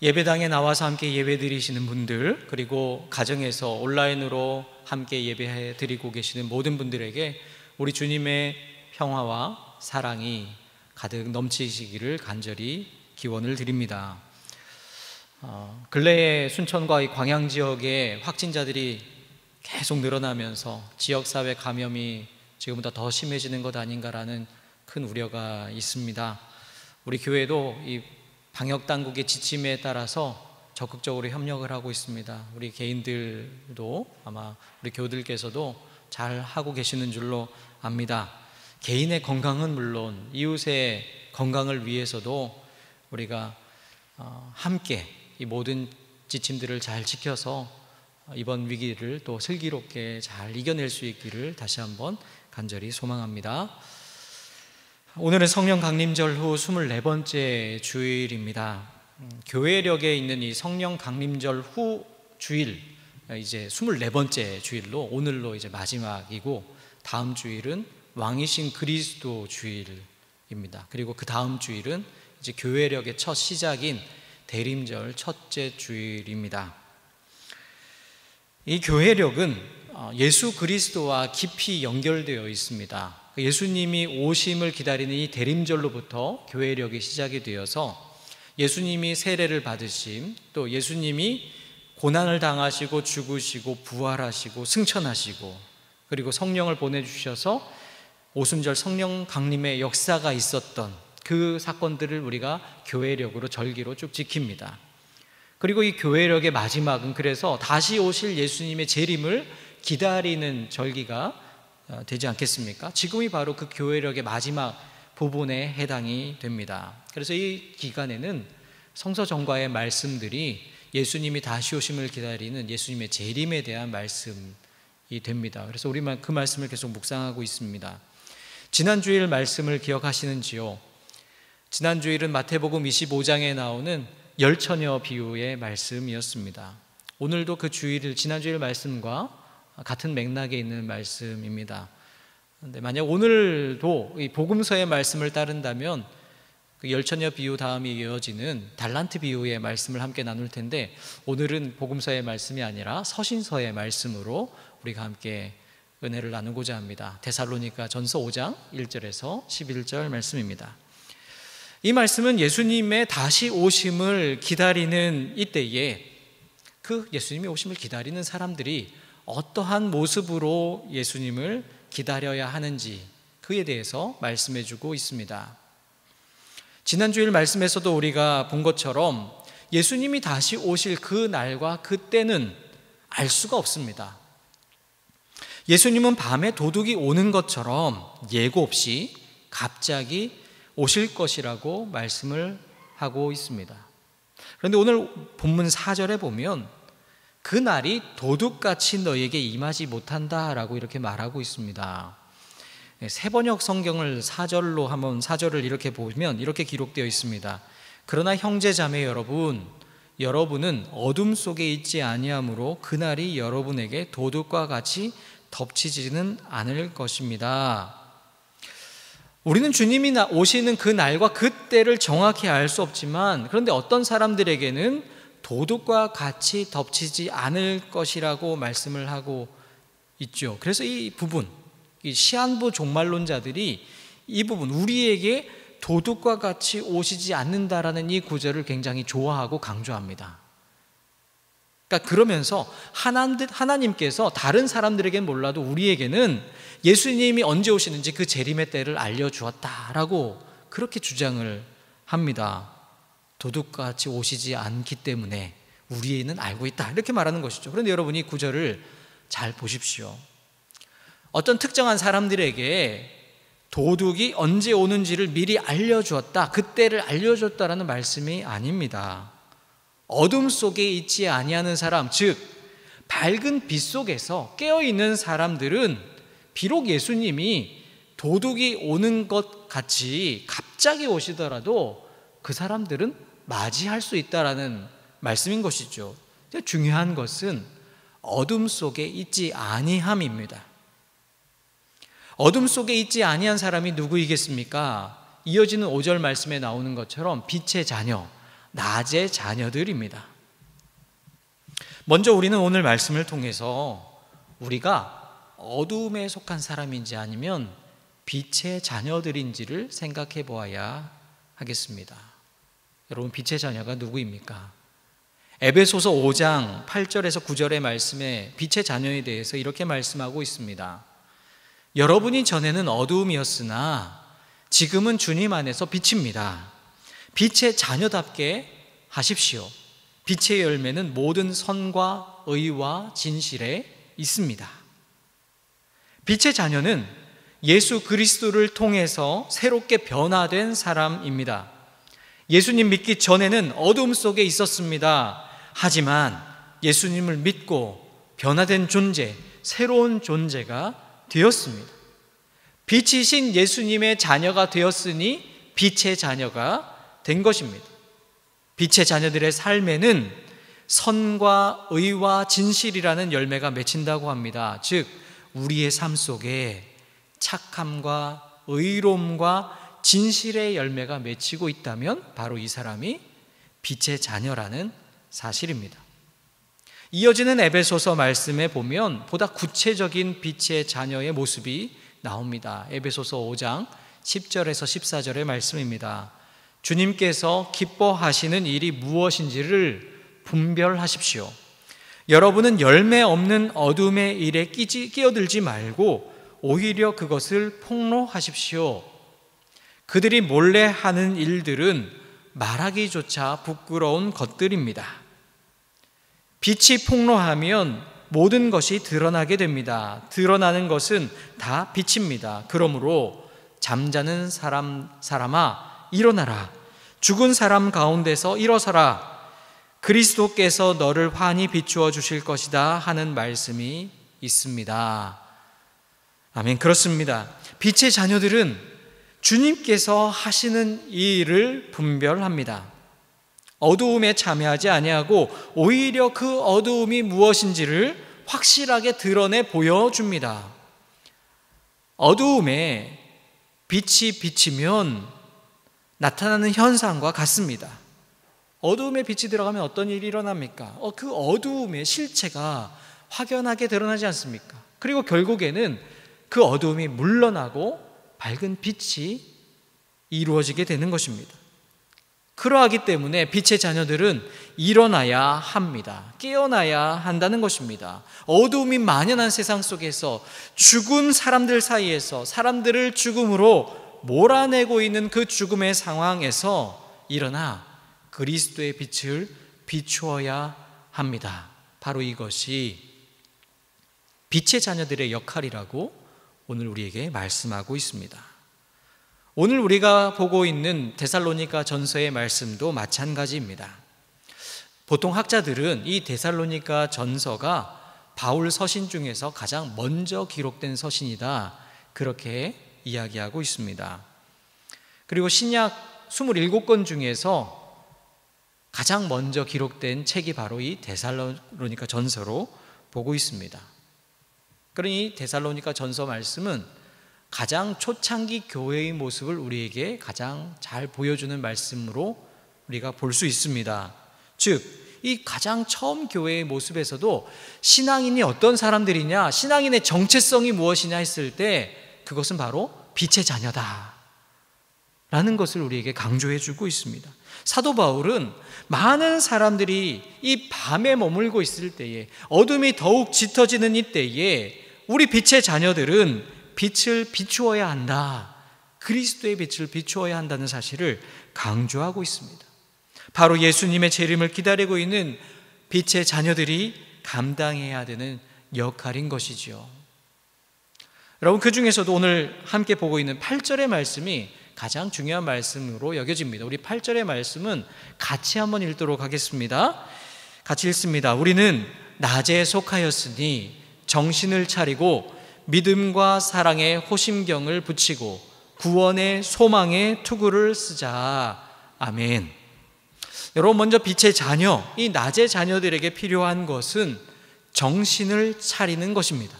예배당에 나와서 함께 예배 드리시는 분들, 그리고 가정에서 온라인으로 함께 예배 드리고 계시는 모든 분들에게 우리 주님의 평화와 사랑이 가득 넘치시기를 간절히 기원을 드립니다. 근래에 순천과 이 광양 지역의 확진자들이 계속 늘어나면서 지역사회 감염이 지금보다 더 심해지는 것 아닌가라는 큰 우려가 있습니다. 우리 교회도 이 방역당국의 지침에 따라서 적극적으로 협력을 하고 있습니다. 우리 개인들도 아마 우리 교우들께서도 잘 하고 계시는 줄로 압니다. 개인의 건강은 물론 이웃의 건강을 위해서도 우리가 함께 이 모든 지침들을 잘 지켜서 이번 위기를 또 슬기롭게 잘 이겨낼 수 있기를 다시 한번 간절히 소망합니다. 오늘은 성령 강림절 후 24번째 주일입니다. 교회력에 있는 이 성령 강림절 후 주일, 이제 24번째 주일로 오늘로 이제 마지막이고, 다음 주일은 왕이신 그리스도 주일입니다. 그리고 그 다음 주일은 이제 교회력의 첫 시작인 대림절 첫째 주일입니다. 이 교회력은 예수 그리스도와 깊이 연결되어 있습니다. 예수님이 오심을 기다리는 이 대림절로부터 교회력이 시작이 되어서 예수님이 세례를 받으심, 또 예수님이 고난을 당하시고 죽으시고 부활하시고 승천하시고, 그리고 성령을 보내주셔서 오순절 성령 강림의 역사가 있었던 그 사건들을 우리가 교회력으로 절기로 쭉 지킵니다. 그리고 이 교회력의 마지막은 그래서 다시 오실 예수님의 재림을 기다리는 절기가 되지 않겠습니까? 지금이 바로 그 교회력의 마지막 부분에 해당이 됩니다. 그래서 이 기간에는 성서 전가의 말씀들이 예수님이 다시 오심을 기다리는 예수님의 재림에 대한 말씀이 됩니다. 그래서 우리만 그 말씀을 계속 묵상하고 있습니다. 지난 주일 말씀을 기억하시는지요? 지난 주일은 마태복음 25장에 나오는 열처녀 비유의 말씀이었습니다. 오늘도 그 주일을 지난 주일 말씀과 같은 맥락에 있는 말씀입니다. 그런데 만약 오늘도 이 복음서의 말씀을 따른다면 그 열처녀 비유 다음에 이어지는 달란트 비유의 말씀을 함께 나눌 텐데, 오늘은 복음서의 말씀이 아니라 서신서의 말씀으로 우리가 함께 은혜를 나누고자 합니다. 데살로니가 전서 5장 1절에서 11절 말씀입니다. 이 말씀은 예수님의 다시 오심을 기다리는 이때에 그 예수님의 오심을 기다리는 사람들이 어떠한 모습으로 예수님을 기다려야 하는지 그에 대해서 말씀해 주고 있습니다. 지난주일 말씀에서도 우리가 본 것처럼 예수님이 다시 오실 그 날과 그 때는 알 수가 없습니다. 예수님은 밤에 도둑이 오는 것처럼 예고 없이 갑자기 오실 것이라고 말씀을 하고 있습니다. 그런데 오늘 본문 4절에 보면 그 날이 도둑같이 너희에게 임하지 못한다라고 이렇게 말하고 있습니다. 세번역 성경을 4절로 한번 4절을 이렇게 보면 이렇게 기록되어 있습니다. 그러나 형제자매 여러분, 여러분은 어둠 속에 있지 아니하므로 그날이 여러분에게 도둑과 같이 덮치지는 않을 것입니다. 우리는 주님이 오시는 그 날과 그 때를 정확히 알 수 없지만, 그런데 어떤 사람들에게는 도둑과 같이 덮치지 않을 것이라고 말씀을 하고 있죠. 그래서 이 부분, 이 시한부 종말론자들이 이 부분, 우리에게 도둑과 같이 오시지 않는다라는 이 구절을 굉장히 좋아하고 강조합니다. 그러니까 그러면서 하나님께서 다른 사람들에게는 몰라도 우리에게는 예수님이 언제 오시는지 그 재림의 때를 알려주었다라고 그렇게 주장을 합니다. 도둑같이 오시지 않기 때문에 우리는 알고 있다, 이렇게 말하는 것이죠. 그런데 여러분이 구절을 잘 보십시오. 어떤 특정한 사람들에게 도둑이 언제 오는지를 미리 알려주었다, 그때를 알려줬다라는 말씀이 아닙니다. 어둠 속에 있지 아니하는 사람, 즉 밝은 빛 속에서 깨어있는 사람들은 비록 예수님이 도둑이 오는 것 같이 갑자기 오시더라도 그 사람들은 맞이할 수 있다라는 말씀인 것이죠. 중요한 것은 어둠 속에 있지 아니함입니다. 어둠 속에 있지 아니한 사람이 누구이겠습니까? 이어지는 5절 말씀에 나오는 것처럼 빛의 자녀, 낮의 자녀들입니다. 먼저 우리는 오늘 말씀을 통해서 우리가 어두움에 속한 사람인지 아니면 빛의 자녀들인지를 생각해 보아야 하겠습니다. 여러분, 빛의 자녀가 누구입니까? 에베소서 5장 8절에서 9절의 말씀에 빛의 자녀에 대해서 이렇게 말씀하고 있습니다. 여러분이 전에는 어두움이었으나 지금은 주님 안에서 빛입니다. 빛의 자녀답게 하십시오. 빛의 열매는 모든 선과 의와 진실에 있습니다. 빛의 자녀는 예수 그리스도를 통해서 새롭게 변화된 사람입니다. 예수님 믿기 전에는 어두움 속에 있었습니다. 하지만 예수님을 믿고 변화된 존재, 새로운 존재가 되었습니다. 빛이신 예수님의 자녀가 되었으니 빛의 자녀가 된 것입니다. 빛의 자녀들의 삶에는 선과 의와 진실이라는 열매가 맺힌다고 합니다. 즉, 우리의 삶 속에 착함과 의로움과 진실의 열매가 맺히고 있다면 바로 이 사람이 빛의 자녀라는 사실입니다. 이어지는 에베소서 말씀에 보면 보다 구체적인 빛의 자녀의 모습이 나옵니다. 에베소서 5장 10절에서 14절의 말씀입니다. 주님께서 기뻐하시는 일이 무엇인지를 분별하십시오. 여러분은 열매 없는 어둠의 일에 끼어들지 말고 오히려 그것을 폭로하십시오. 그들이 몰래 하는 일들은 말하기조차 부끄러운 것들입니다. 빛이 폭로하면 모든 것이 드러나게 됩니다. 드러나는 것은 다 빛입니다. 그러므로 잠자는 사람아 일어나라. 죽은 사람 가운데서 일어서라. 그리스도께서 너를 환히 비추어 주실 것이다 하는 말씀이 있습니다. 아멘. 그렇습니다. 빛의 자녀들은 주님께서 하시는 일을 분별합니다. 어두움에 참여하지 아니하고 오히려 그 어두움이 무엇인지를 확실하게 드러내 보여줍니다. 어두움에 빛이 비치면 나타나는 현상과 같습니다. 어두움에 빛이 들어가면 어떤 일이 일어납니까? 그 어두움의 실체가 확연하게 드러나지 않습니까? 그리고 결국에는 그 어두움이 물러나고 밝은 빛이 이루어지게 되는 것입니다. 그러하기 때문에 빛의 자녀들은 일어나야 합니다. 깨어나야 한다는 것입니다. 어두움이 만연한 세상 속에서 죽은 사람들 사이에서 사람들을 죽음으로 몰아내고 있는 그 죽음의 상황에서 일어나 그리스도의 빛을 비추어야 합니다. 바로 이것이 빛의 자녀들의 역할이라고 오늘 우리에게 말씀하고 있습니다. 오늘 우리가 보고 있는 데살로니가 전서의 말씀도 마찬가지입니다. 보통 학자들은 이 데살로니가 전서가 바울 서신 중에서 가장 먼저 기록된 서신이다, 그렇게 이야기하고 있습니다. 그리고 신약 27권 중에서 가장 먼저 기록된 책이 바로 이 데살로니가 전서로 보고 있습니다. 그러니 데살로니가 전서 말씀은 가장 초창기 교회의 모습을 우리에게 가장 잘 보여주는 말씀으로 우리가 볼 수 있습니다. 즉, 이 가장 처음 교회의 모습에서도 신앙인이 어떤 사람들이냐, 신앙인의 정체성이 무엇이냐 했을 때 그것은 바로 빛의 자녀다 라는 것을 우리에게 강조해 주고 있습니다. 사도 바울은 많은 사람들이 이 밤에 머물고 있을 때에, 어둠이 더욱 짙어지는 이때에 우리 빛의 자녀들은 빛을 비추어야 한다, 그리스도의 빛을 비추어야 한다는 사실을 강조하고 있습니다. 바로 예수님의 재림을 기다리고 있는 빛의 자녀들이 감당해야 되는 역할인 것이지요. 여러분, 그 중에서도 오늘 함께 보고 있는 8절의 말씀이 가장 중요한 말씀으로 여겨집니다. 우리 8절의 말씀은 같이 한번 읽도록 하겠습니다. 같이 읽습니다. 우리는 낮에 속하였으니 정신을 차리고 믿음과 사랑의 호심경을 붙이고 구원의 소망의 투구를 쓰자. 아멘. 여러분, 먼저 빛의 자녀, 이 낮의 자녀들에게 필요한 것은 정신을 차리는 것입니다.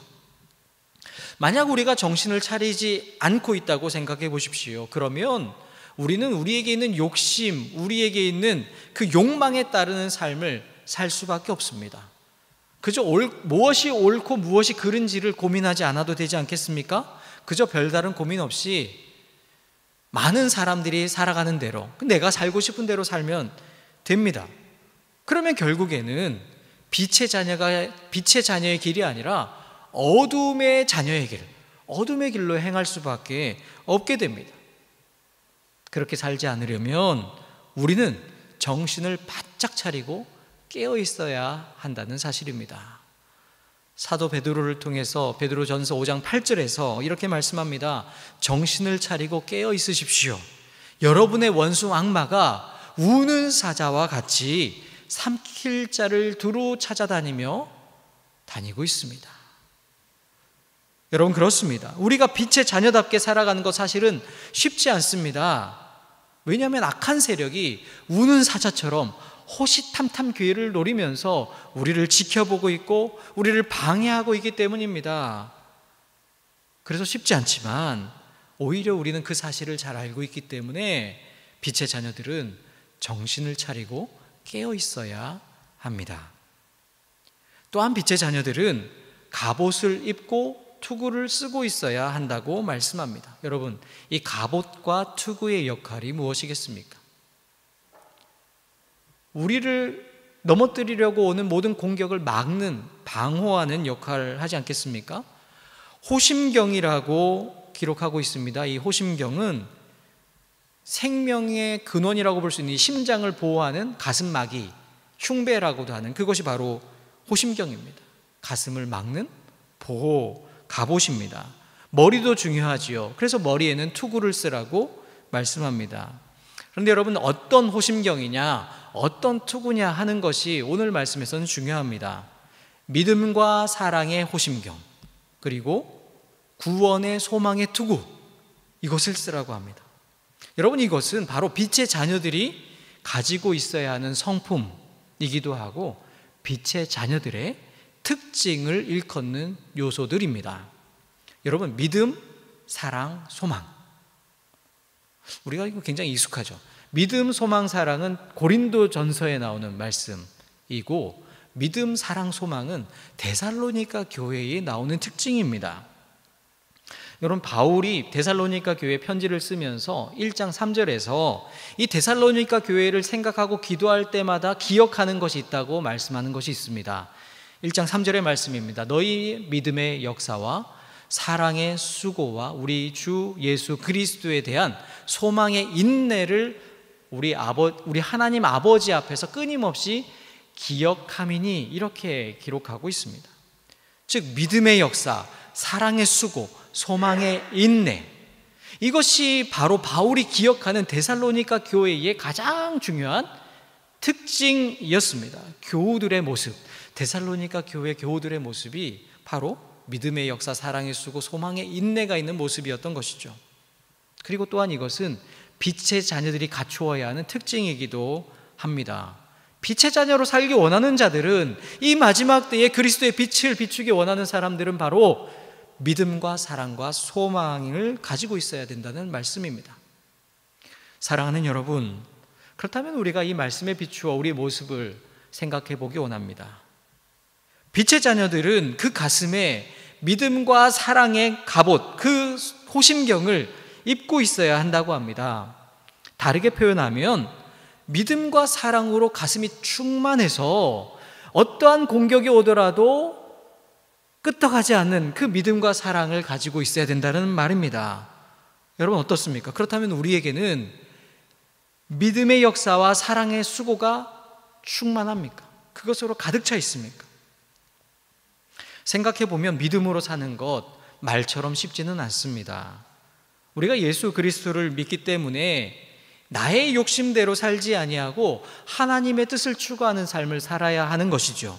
만약 우리가 정신을 차리지 않고 있다고 생각해 보십시오. 그러면 우리는 우리에게 있는 욕심, 우리에게 있는 그 욕망에 따르는 삶을 살 수밖에 없습니다. 그저 무엇이 옳고 무엇이 그른지를 고민하지 않아도 되지 않겠습니까? 그저 별다른 고민 없이 많은 사람들이 살아가는 대로, 내가 살고 싶은 대로 살면 됩니다. 그러면 결국에는 빛의 자녀의 길이 아니라 어둠의 자녀의 길, 어둠의 길로 행할 수밖에 없게 됩니다. 그렇게 살지 않으려면 우리는 정신을 바짝 차리고 깨어 있어야 한다는 사실입니다. 사도 베드로를 통해서 베드로전서 5장 8절에서 이렇게 말씀합니다. 정신을 차리고 깨어 있으십시오. 여러분의 원수 악마가 우는 사자와 같이 삼킬 자를 두루 찾아다니고 있습니다. 여러분, 그렇습니다. 우리가 빛의 자녀답게 살아가는 것 사실은 쉽지 않습니다. 왜냐하면 악한 세력이 우는 사자처럼 호시탐탐 기회를 노리면서 우리를 지켜보고 있고 우리를 방해하고 있기 때문입니다. 그래서 쉽지 않지만 오히려 우리는 그 사실을 잘 알고 있기 때문에 빛의 자녀들은 정신을 차리고 깨어 있어야 합니다. 또한 빛의 자녀들은 갑옷을 입고 투구를 쓰고 있어야 한다고 말씀합니다. 여러분, 이 갑옷과 투구의 역할이 무엇이겠습니까? 우리를 넘어뜨리려고 오는 모든 공격을 막는, 방어하는 역할을 하지 않겠습니까? 호심경이라고 기록하고 있습니다. 이 호심경은 생명의 근원이라고 볼 수 있는 심장을 보호하는 가슴막이, 흉배라고도 하는 그것이 바로 호심경입니다. 가슴을 막는 보호 갑옷입니다. 머리도 중요하지요. 그래서 머리에는 투구를 쓰라고 말씀합니다. 그런데 여러분, 어떤 호심경이냐, 어떤 투구냐 하는 것이 오늘 말씀에서는 중요합니다. 믿음과 사랑의 호심경, 그리고 구원의 소망의 투구, 이것을 쓰라고 합니다. 여러분, 이것은 바로 빛의 자녀들이 가지고 있어야 하는 성품이기도 하고 빛의 자녀들의 특징을 일컫는 요소들입니다. 여러분, 믿음, 사랑, 소망, 우리가 이거 굉장히 익숙하죠. 믿음, 소망, 사랑은 고린도전서에 나오는 말씀이고, 믿음, 사랑, 소망은 데살로니가 교회에 나오는 특징입니다. 여러분, 바울이 데살로니가 교회에 편지를 쓰면서 1장 3절에서 이 데살로니가 교회를 생각하고 기도할 때마다 기억하는 것이 있다고 말씀하는 것이 있습니다. 1장 3절의 말씀입니다. 너희 믿음의 역사와 사랑의 수고와 우리 주 예수 그리스도에 대한 소망의 인내를 우리 하나님 아버지 앞에서 끊임없이 기억함이니, 이렇게 기록하고 있습니다. 즉, 믿음의 역사, 사랑의 수고, 소망의 인내, 이것이 바로 바울이 기억하는 데살로니가 교회의 가장 중요한 특징이었습니다. 교우들의 모습, 데살로니가 교회 교우들의 모습이 바로 믿음의 역사, 사랑의 수고, 소망의 인내가 있는 모습이었던 것이죠. 그리고 또한 이것은 빛의 자녀들이 갖추어야 하는 특징이기도 합니다. 빛의 자녀로 살기 원하는 자들은, 이 마지막 때에 그리스도의 빛을 비추기 원하는 사람들은 바로 믿음과 사랑과 소망을 가지고 있어야 된다는 말씀입니다. 사랑하는 여러분, 그렇다면 우리가 이 말씀에 비추어 우리의 모습을 생각해 보기 원합니다. 빛의 자녀들은 그 가슴에 믿음과 사랑의 갑옷, 그 호심경을 입고 있어야 한다고 합니다. 다르게 표현하면 믿음과 사랑으로 가슴이 충만해서 어떠한 공격이 오더라도 끄떡하지 않는 그 믿음과 사랑을 가지고 있어야 된다는 말입니다. 여러분, 어떻습니까? 그렇다면 우리에게는 믿음의 역사와 사랑의 수고가 충만합니까? 그것으로 가득 차 있습니까? 생각해 보면 믿음으로 사는 것 말처럼 쉽지는 않습니다. 우리가 예수 그리스도를 믿기 때문에 나의 욕심대로 살지 아니하고 하나님의 뜻을 추구하는 삶을 살아야 하는 것이죠.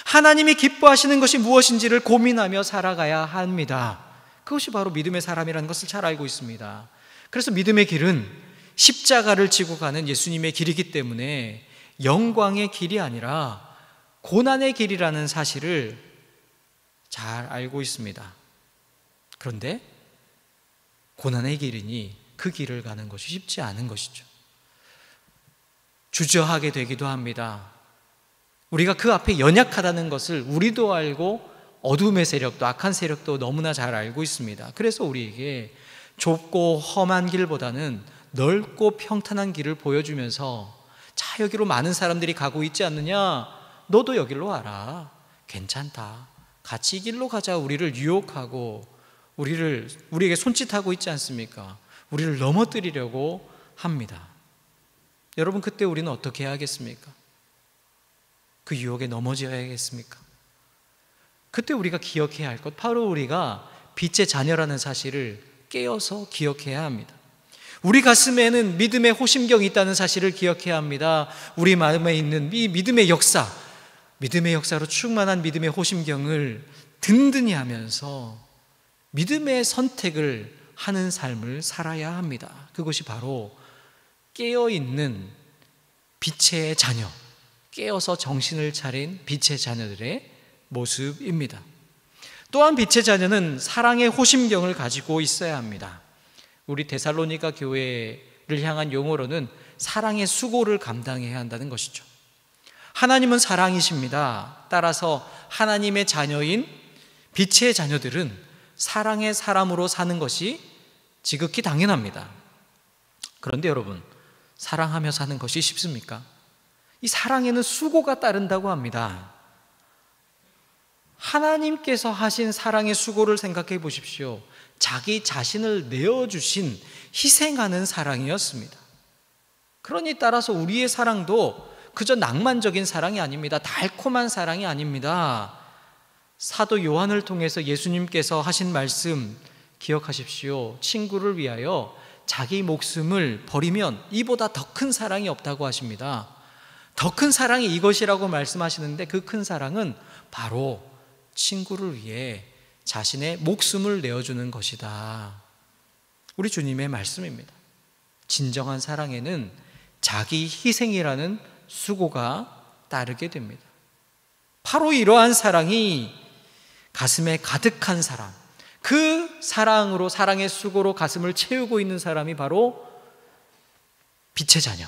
하나님이 기뻐하시는 것이 무엇인지를 고민하며 살아가야 합니다. 그것이 바로 믿음의 사람이라는 것을 잘 알고 있습니다. 그래서 믿음의 길은 십자가를 지고 가는 예수님의 길이기 때문에 영광의 길이 아니라 고난의 길이라는 사실을 잘 알고 있습니다. 그런데 고난의 길이니 그 길을 가는 것이 쉽지 않은 것이죠. 주저하게 되기도 합니다. 우리가 그 앞에 연약하다는 것을 우리도 알고 어둠의 세력도, 악한 세력도 너무나 잘 알고 있습니다. 그래서 우리에게 좁고 험한 길보다는 넓고 평탄한 길을 보여주면서, 자, 여기로 많은 사람들이 가고 있지 않느냐, 너도 여기로 와라, 괜찮다, 같이 이 길로 가자, 우리를 유혹하고 우리에게 손짓하고 있지 않습니까? 우리를 넘어뜨리려고 합니다. 여러분, 그때 우리는 어떻게 해야겠습니까? 그 유혹에 넘어져야겠습니까? 그때 우리가 기억해야 할 것, 바로 우리가 빛의 자녀라는 사실을 깨어서 기억해야 합니다. 우리 가슴에는 믿음의 호심경이 있다는 사실을 기억해야 합니다. 우리 마음에 있는 이 믿음의 역사, 믿음의 역사로 충만한 믿음의 호심경을 든든히 하면서 믿음의 선택을 하는 삶을 살아야 합니다. 그것이 바로 깨어있는 빛의 자녀, 깨어서 정신을 차린 빛의 자녀들의 모습입니다. 또한 빛의 자녀는 사랑의 호심경을 가지고 있어야 합니다. 우리 데살로니가 교회를 향한 용어로는 사랑의 수고를 감당해야 한다는 것이죠. 하나님은 사랑이십니다. 따라서 하나님의 자녀인 빛의 자녀들은 사랑의 사람으로 사는 것이 지극히 당연합니다. 그런데 여러분, 사랑하며 사는 것이 쉽습니까? 이 사랑에는 수고가 따른다고 합니다. 하나님께서 하신 사랑의 수고를 생각해 보십시오. 자기 자신을 내어주신 희생하는 사랑이었습니다. 그러니 따라서 우리의 사랑도 그저 낭만적인 사랑이 아닙니다. 달콤한 사랑이 아닙니다. 사도 요한을 통해서 예수님께서 하신 말씀 기억하십시오. 친구를 위하여 자기 목숨을 버리면 이보다 더 큰 사랑이 없다고 하십니다. 더 큰 사랑이 이것이라고 말씀하시는데, 그 큰 사랑은 바로 친구를 위해 자신의 목숨을 내어주는 것이다. 우리 주님의 말씀입니다. 진정한 사랑에는 자기 희생이라는 수고가 따르게 됩니다. 바로 이러한 사랑이 가슴에 가득한 사람, 그 사랑으로, 사랑의 수고로 가슴을 채우고 있는 사람이 바로 빛의 자녀,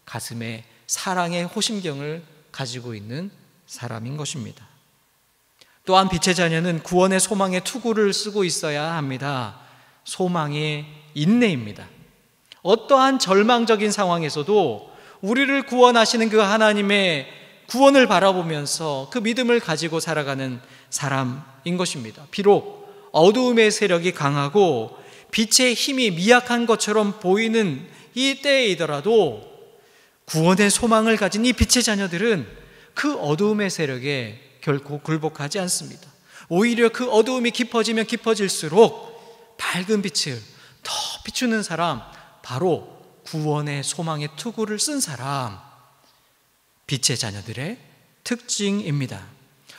가슴에 사랑의 호심경을 가지고 있는 사람인 것입니다. 또한 빛의 자녀는 구원의 소망의 투구를 쓰고 있어야 합니다. 소망의 인내입니다. 어떠한 절망적인 상황에서도 우리를 구원하시는 그 하나님의 구원을 바라보면서 그 믿음을 가지고 살아가는 사람인 것입니다. 비록 어두움의 세력이 강하고 빛의 힘이 미약한 것처럼 보이는 이 때이더라도 구원의 소망을 가진 이 빛의 자녀들은 그 어두움의 세력에 결코 굴복하지 않습니다. 오히려 그 어두움이 깊어지면 깊어질수록 밝은 빛을 더 비추는 사람, 바로 구원의 소망의 투구를 쓴 사람, 빛의 자녀들의 특징입니다.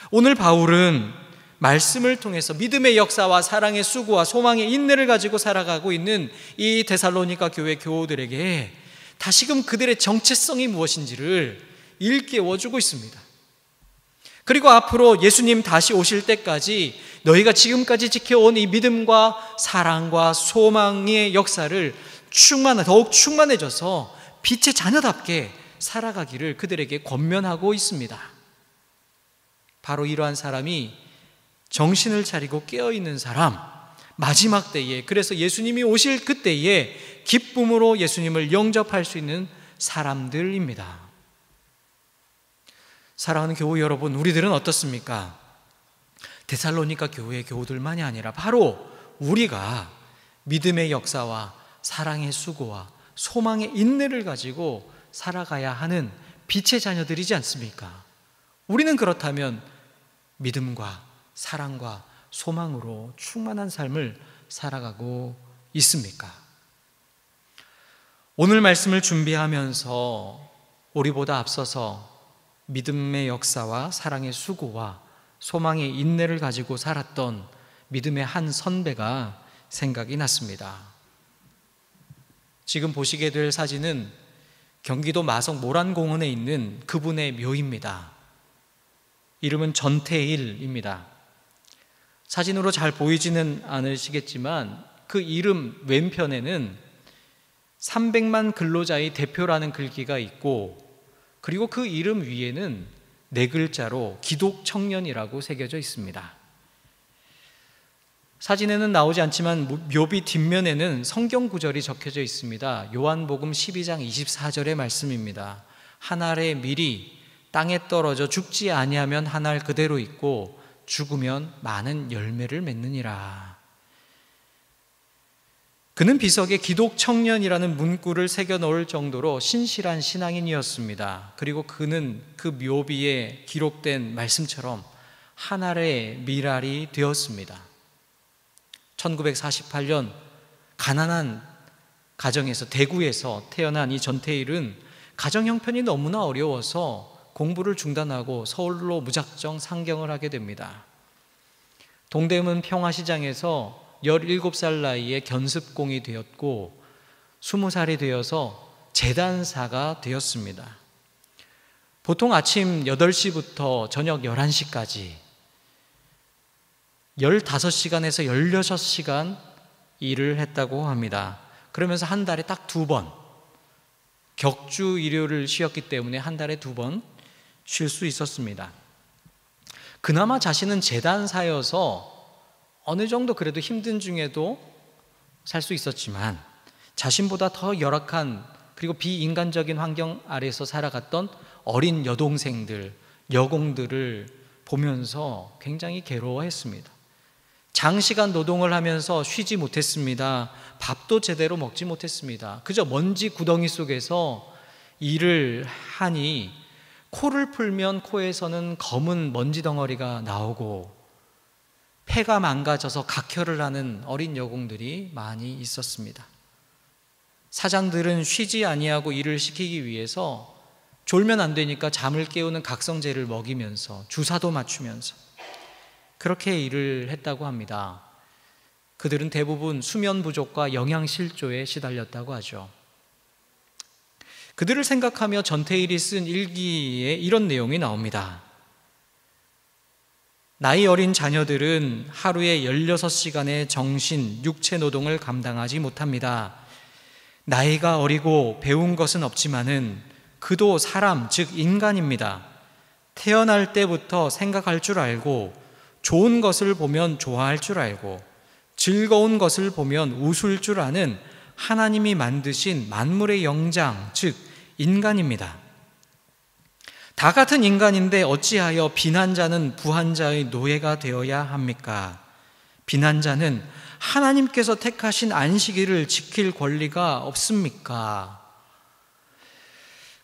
오늘 바울은 말씀을 통해서 믿음의 역사와 사랑의 수고와 소망의 인내를 가지고 살아가고 있는 이 데살로니가 교회 교우들에게 다시금 그들의 정체성이 무엇인지를 일깨워주고 있습니다. 그리고 앞으로 예수님 다시 오실 때까지 너희가 지금까지 지켜온 이 믿음과 사랑과 소망의 역사를 더욱 충만해져서 빛의 자녀답게 살아가기를 그들에게 권면하고 있습니다. 바로 이러한 사람이 정신을 차리고 깨어있는 사람, 마지막 때에, 그래서 예수님이 오실 그때에 기쁨으로 예수님을 영접할 수 있는 사람들입니다. 사랑하는 교우 여러분, 우리들은 어떻습니까? 데살로니가 교회의 교우들만이 아니라 바로 우리가 믿음의 역사와 사랑의 수고와 소망의 인내를 가지고 살아가야 하는 빛의 자녀들이지 않습니까? 우리는 그렇다면 믿음과 사랑과 소망으로 충만한 삶을 살아가고 있습니까? 오늘 말씀을 준비하면서 우리보다 앞서서 믿음의 역사와 사랑의 수고와 소망의 인내를 가지고 살았던 믿음의 한 선배가 생각이 났습니다. 지금 보시게 될 사진은 경기도 마성 모란공원에 있는 그분의 묘입니다. 이름은 전태일입니다. 사진으로 잘 보이지는 않으시겠지만 그 이름 왼편에는 300만 근로자의 대표라는 글귀가 있고, 그리고 그 이름 위에는 4글자로 기독청년이라고 새겨져 있습니다. 사진에는 나오지 않지만 묘비 뒷면에는 성경 구절이 적혀져 있습니다. 요한복음 12장 24절의 말씀입니다. 한 알의 밀이 땅에 떨어져 죽지 아니하면 한 알 그대로 있고 죽으면 많은 열매를 맺느니라. 그는 비석에 기독청년이라는 문구를 새겨 넣을 정도로 신실한 신앙인이었습니다. 그리고 그는 그 묘비에 기록된 말씀처럼 한 알의 밀알이 되었습니다. 1948년 가난한 가정에서, 대구에서 태어난 이 전태일은 가정 형편이 너무나 어려워서 공부를 중단하고 서울로 무작정 상경을 하게 됩니다. 동대문 평화시장에서 17살 나이에 견습공이 되었고 20살이 되어서 재단사가 되었습니다. 보통 아침 8시부터 저녁 11시까지 15시간에서 16시간 일을 했다고 합니다. 그러면서 한 달에 딱 2번, 격주 일요일을 쉬었기 때문에 한 달에 2번 쉴 수 있었습니다. 그나마 자신은 재단사여서 어느 정도 그래도 힘든 중에도 살 수 있었지만, 자신보다 더 열악한 그리고 비인간적인 환경 아래서 살아갔던 어린 여동생들, 여공들을 보면서 굉장히 괴로워했습니다. 장시간 노동을 하면서 쉬지 못했습니다. 밥도 제대로 먹지 못했습니다. 그저 먼지 구덩이 속에서 일을 하니 코를 풀면 코에서는 검은 먼지 덩어리가 나오고 폐가 망가져서 각혈을 하는 어린 여공들이 많이 있었습니다. 사장들은 쉬지 아니하고 일을 시키기 위해서 졸면 안 되니까 잠을 깨우는 각성제를 먹이면서 주사도 맞추면서 그렇게 일을 했다고 합니다. 그들은 대부분 수면 부족과 영양실조에 시달렸다고 하죠. 그들을 생각하며 전태일이 쓴 일기에 이런 내용이 나옵니다. 나이 어린 자녀들은 하루에 16시간의 정신, 육체 노동을 감당하지 못합니다. 나이가 어리고 배운 것은 없지만은 그도 사람, 즉 인간입니다. 태어날 때부터 생각할 줄 알고, 좋은 것을 보면 좋아할 줄 알고, 즐거운 것을 보면 웃을 줄 아는 하나님이 만드신 만물의 영장, 즉 인간입니다. 다 같은 인간인데 어찌하여 비난자는 부한자의 노예가 되어야 합니까? 비난자는 하나님께서 택하신 안식일을 지킬 권리가 없습니까?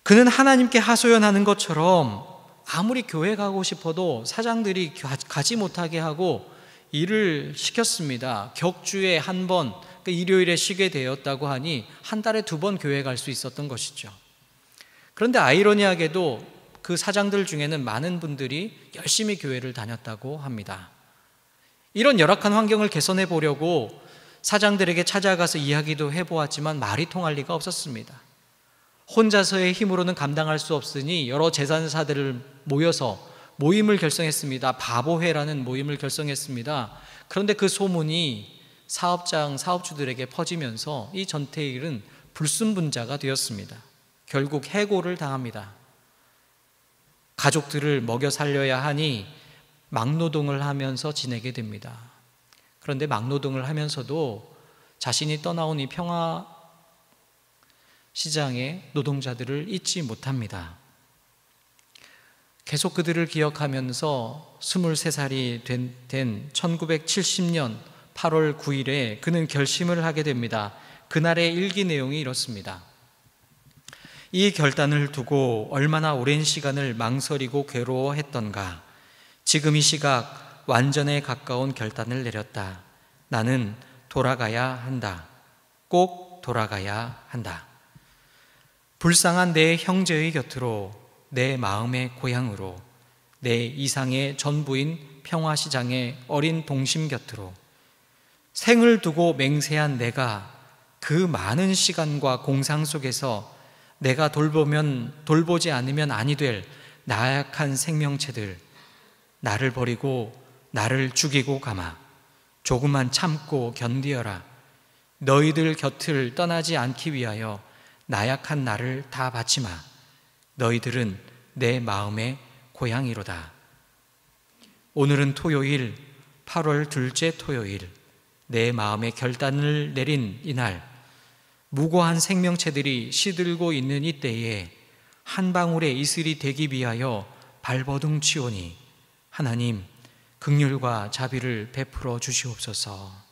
그는 하나님께 하소연하는 것처럼 아무리 교회 가고 싶어도 사장들이 가지 못하게 하고 일을 시켰습니다. 격주에 한 번, 일요일에 쉬게 되었다고 하니 한 달에 2번 교회 갈 수 있었던 것이죠. 그런데 아이러니하게도 그 사장들 중에는 많은 분들이 열심히 교회를 다녔다고 합니다. 이런 열악한 환경을 개선해 보려고 사장들에게 찾아가서 이야기도 해보았지만 말이 통할 리가 없었습니다. 혼자서의 힘으로는 감당할 수 없으니 여러 재단사들을 모여서 모임을 결성했습니다. 바보회라는 모임을 결성했습니다. 그런데 그 소문이 사업주들에게 퍼지면서 이 전태일은 불순분자가 되었습니다. 결국 해고를 당합니다. 가족들을 먹여 살려야 하니 막노동을 하면서 지내게 됩니다. 그런데 막노동을 하면서도 자신이 떠나온 이 평화시장의 노동자들을 잊지 못합니다. 계속 그들을 기억하면서 23살이 된 1970년 8월 9일에 그는 결심을 하게 됩니다. 그날의 일기 내용이 이렇습니다. 이 결단을 두고 얼마나 오랜 시간을 망설이고 괴로워했던가. 지금 이 시각 완전에 가까운 결단을 내렸다. 나는 돌아가야 한다. 꼭 돌아가야 한다. 불쌍한 내 형제의 곁으로, 내 마음의 고향으로, 내 이상의 전부인 평화시장의 어린 동심 곁으로, 생을 두고 맹세한 내가 그 많은 시간과 공상 속에서 내가 돌보지 않으면 아니 될 나약한 생명체들, 나를 버리고 나를 죽이고 가마. 조금만 참고 견디어라. 너희들 곁을 떠나지 않기 위하여 나약한 나를 다 바치마. 너희들은 내 마음의 고향이로다. 오늘은 토요일, 8월 둘째 토요일, 내 마음의 결단을 내린 이날, 무고한 생명체들이 시들고 있는 이때에 한 방울의 이슬이 되기 위하여 발버둥 치오니 하나님 긍휼과 자비를 베풀어 주시옵소서.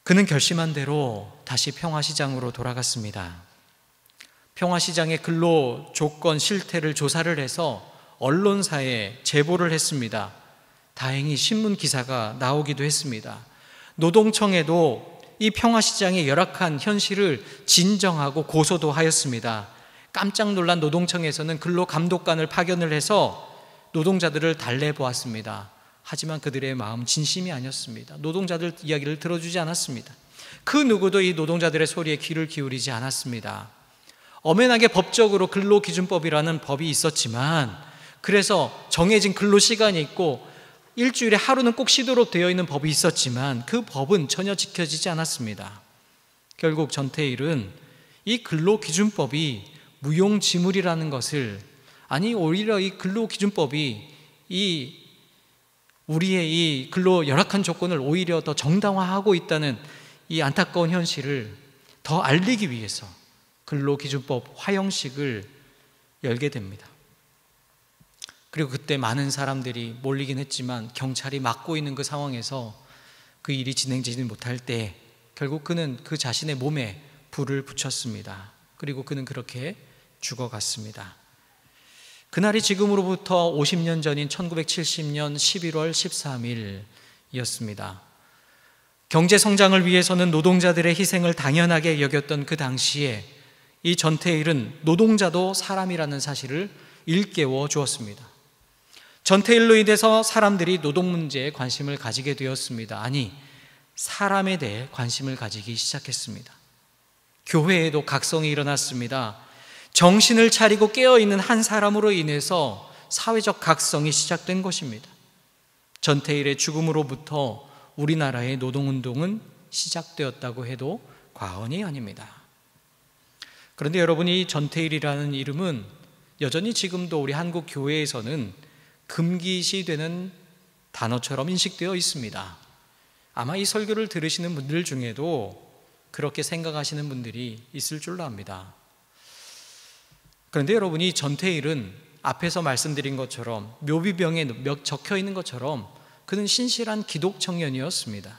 그는 결심한 대로 다시 평화시장으로 돌아갔습니다. 평화시장의 근로 조건 실태를 조사를 해서 언론사에 제보를 했습니다. 다행히 신문 기사가 나오기도 했습니다. 노동청에도 이 평화시장의 열악한 현실을 진정하고 고소도 하였습니다. 깜짝 놀란 노동청에서는 근로감독관을 파견을 해서 노동자들을 달래보았습니다. 하지만 그들의 마음 진심이 아니었습니다. 노동자들 이야기를 들어주지 않았습니다. 그 누구도 이 노동자들의 소리에 귀를 기울이지 않았습니다. 엄연하게 법적으로 근로기준법이라는 법이 있었지만, 그래서 정해진 근로시간이 있고 일주일에 하루는 꼭 쉬도록 되어 있는 법이 있었지만 그 법은 전혀 지켜지지 않았습니다. 결국 전태일은 이 근로기준법이 무용지물이라는 것을, 아니 오히려 이 근로기준법이 우리의 이 근로 열악한 조건을 오히려 더 정당화하고 있다는 이 안타까운 현실을 더 알리기 위해서 근로기준법 화형식을 열게 됩니다. 그리고 그때 많은 사람들이 몰리긴 했지만 경찰이 막고 있는 그 상황에서 그 일이 진행되지 못할 때 결국 그는 그 자신의 몸에 불을 붙였습니다. 그리고 그는 그렇게 죽어갔습니다. 그날이 지금으로부터 50년 전인 1970년 11월 13일이었습니다. 경제 성장을 위해서는 노동자들의 희생을 당연하게 여겼던 그 당시에 이 전태일은 노동자도 사람이라는 사실을 일깨워 주었습니다. 전태일로 인해서 사람들이 노동 문제에 관심을 가지게 되었습니다. 아니, 사람에 대해 관심을 가지기 시작했습니다. 교회에도 각성이 일어났습니다. 정신을 차리고 깨어있는 한 사람으로 인해서 사회적 각성이 시작된 것입니다. 전태일의 죽음으로부터 우리나라의 노동운동은 시작되었다고 해도 과언이 아닙니다. 그런데 여러분, 이 전태일이라는 이름은 여전히 지금도 우리 한국 교회에서는 금기시되는 단어처럼 인식되어 있습니다. 아마 이 설교를 들으시는 분들 중에도 그렇게 생각하시는 분들이 있을 줄로 압니다. 그런데 여러분, 이 전태일은 앞에서 말씀드린 것처럼 묘비병에 적혀 있는 것처럼 그는 신실한 기독 청년이었습니다.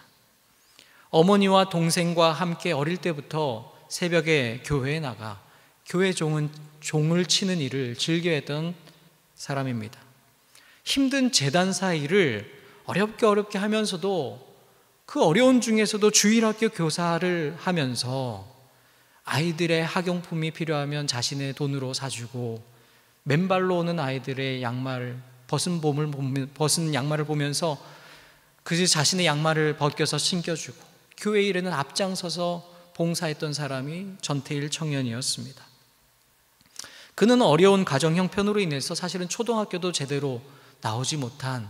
어머니와 동생과 함께 어릴 때부터 새벽에 교회에 나가 교회 종을 치는 일을 즐겨했던 사람입니다. 힘든 재단사 일을 어렵게 하면서도 그 어려운 중에서도 주일학교 교사를 하면서 아이들의 학용품이 필요하면 자신의 돈으로 사주고, 맨발로 오는 아이들의 벗은 양말을 보면서 그 자신의 양말을 벗겨서 신겨주고, 교회 일에는 앞장서서 봉사했던 사람이 전태일 청년이었습니다. 그는 어려운 가정 형편으로 인해서 사실은 초등학교도 제대로 나오지 못한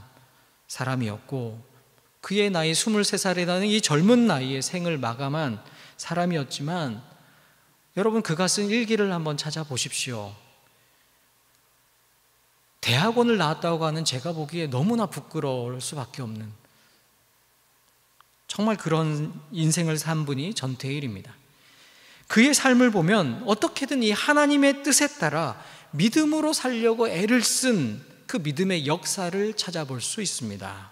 사람이었고, 그의 나이 23살이라는 이 젊은 나이에 생을 마감한 사람이었지만, 여러분, 그가 쓴 일기를 한번 찾아보십시오. 대학원을 나왔다고 하는 제가 보기에 너무나 부끄러울 수밖에 없는, 정말 그런 인생을 산 분이 전태일입니다. 그의 삶을 보면 어떻게든 이 하나님의 뜻에 따라 믿음으로 살려고 애를 쓴 그 믿음의 역사를 찾아볼 수 있습니다.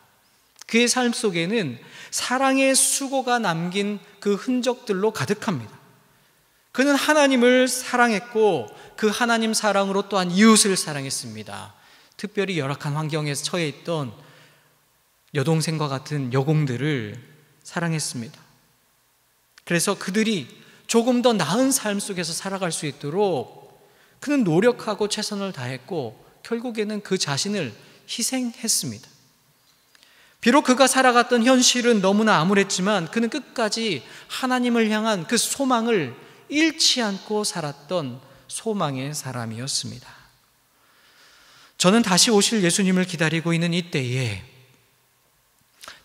그의 삶 속에는 사랑의 수고가 남긴 그 흔적들로 가득합니다. 그는 하나님을 사랑했고 그 하나님 사랑으로 또한 이웃을 사랑했습니다. 특별히 열악한 환경에 처해 있던 여동생과 같은 여공들을 사랑했습니다. 그래서 그들이 조금 더 나은 삶 속에서 살아갈 수 있도록 그는 노력하고 최선을 다했고, 결국에는 그 자신을 희생했습니다. 비록 그가 살아갔던 현실은 너무나 암울했지만 그는 끝까지 하나님을 향한 그 소망을 잃지 않고 살았던 소망의 사람이었습니다. 저는 다시 오실 예수님을 기다리고 있는 이때에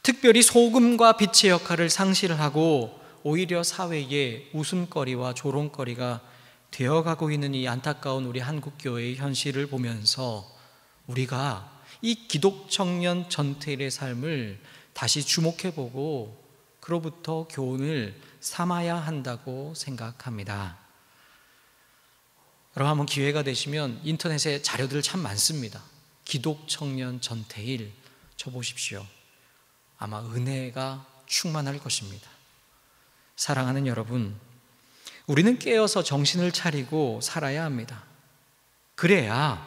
특별히 소금과 빛의 역할을 상실하고 오히려 사회의 웃음거리와 조롱거리가 되어가고 있는 이 안타까운 우리 한국교회의 현실을 보면서 우리가 이 기독청년 전태일의 삶을 다시 주목해보고 그로부터 교훈을 삼아야 한다고 생각합니다. 여러분 한번 기회가 되시면 인터넷에 자료들 참 많습니다. 기독청년 전태일 쳐보십시오. 아마 은혜가 충만할 것입니다. 사랑하는 여러분, 우리는 깨어서 정신을 차리고 살아야 합니다. 그래야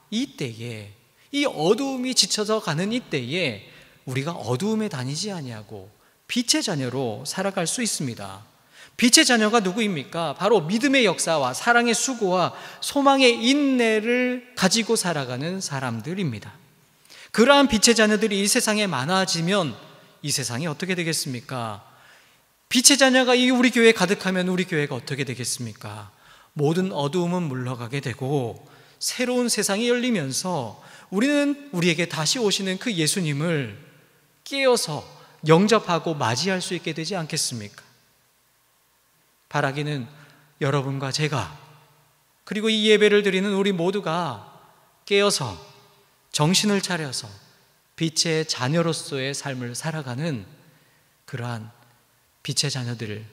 이때에, 이 어두움이 지쳐져 가는 이때에 우리가 어두움에 다니지 아니하고 빛의 자녀로 살아갈 수 있습니다. 빛의 자녀가 누구입니까? 바로 믿음의 역사와 사랑의 수고와 소망의 인내를 가지고 살아가는 사람들입니다. 그러한 빛의 자녀들이 이 세상에 많아지면 이 세상이 어떻게 되겠습니까? 빛의 자녀가 이 우리 교회에 가득하면 우리 교회가 어떻게 되겠습니까? 모든 어두움은 물러가게 되고 새로운 세상이 열리면서 우리는 우리에게 다시 오시는 그 예수님을 깨어서 영접하고 맞이할 수 있게 되지 않겠습니까? 바라기는 여러분과 제가 그리고 이 예배를 드리는 우리 모두가 깨어서 정신을 차려서 빛의 자녀로서의 삶을 살아가는 그러한 빛의 자녀들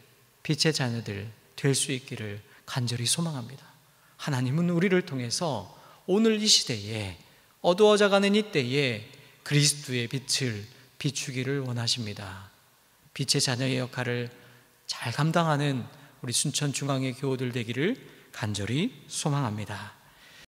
될 수 있기를 간절히 소망합니다. 하나님은 우리를 통해서 오늘 이 시대에 어두워져가는 이때에 그리스도의 빛을 비추기를 원하십니다. 빛의 자녀의 역할을 잘 감당하는 우리 순천중앙의 교우들 되기를 간절히 소망합니다.